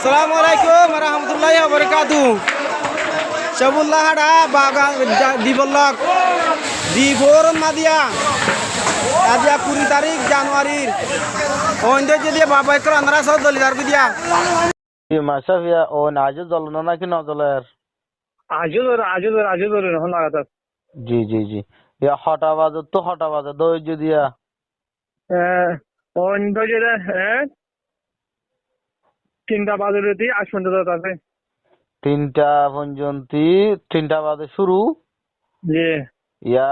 Assalamualaikum warahmatullahi wabarakatuh. Sabullah hada baga di Bollok di Forum Madia. Aja 20 তারিখ জানুয়ারির ওইন্দে যদি বাবা একটু 1500 দলিদার বিদিয়া মাসাফিয়া ও নাজু জ্বলনো নাকি নজলের আজও ধরে এখন লাগাতার জি জি জি ইয়া হটা বাজার দই দিয়া অন্য যেটা তিনটা বাজারে দিয়ে আজ পর্যন্ত আছে 3টা পর্যন্ত 3টা বাজে শুরু যে ইয়া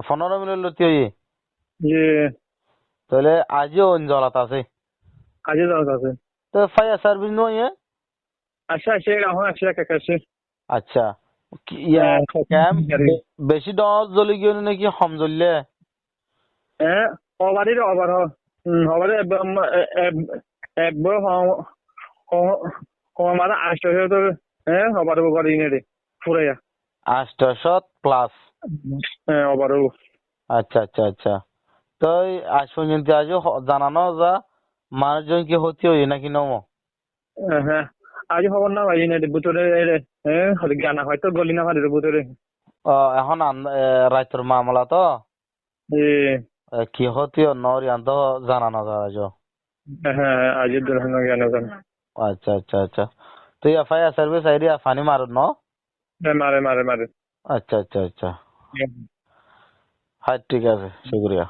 15 মিনিট লতি যে তাহলে আজও অঞ্জলাত আছে আজও দরকার আছে তো ফায়ার সার্ভিস নয় আচ্ছা সে এখন একশো টাকা কাছে আচ্ছা ইয়া ক্যাম বেশি ডজ জ্বলি গিয়ে নাকি কম জ্বললে ওভারের ওভার ওভারে একবার মানে 800 তো ওভার করে ইনে ফুরাইয়া 800 প্লাস ওভার আচ্ছা আচ্ছা আচ্ছা তো আজ পর্যন্ত আজও জানানো যা মানুষজন কি হতে হয় নাকি নমো হ্যাঁ আজ খবর না ভাই ইনে বুতরে গানা হয়তো গলি না পারে বুতরে এখন রাইতর মামলা তো কি হতে নরি আন্ত জানানো যায় হ্যাঁ আজের দর্শন জ্ঞান আচ্ছা আচ্ছা আচ্ছা তো ইয়া ফায়ার সার্ভিস আইডিয়া ফানি মারত ন মারে আচ্ছা আচ্ছা আচ্ছা হ্যাঁ ঠিক আছে শুক্রিয়া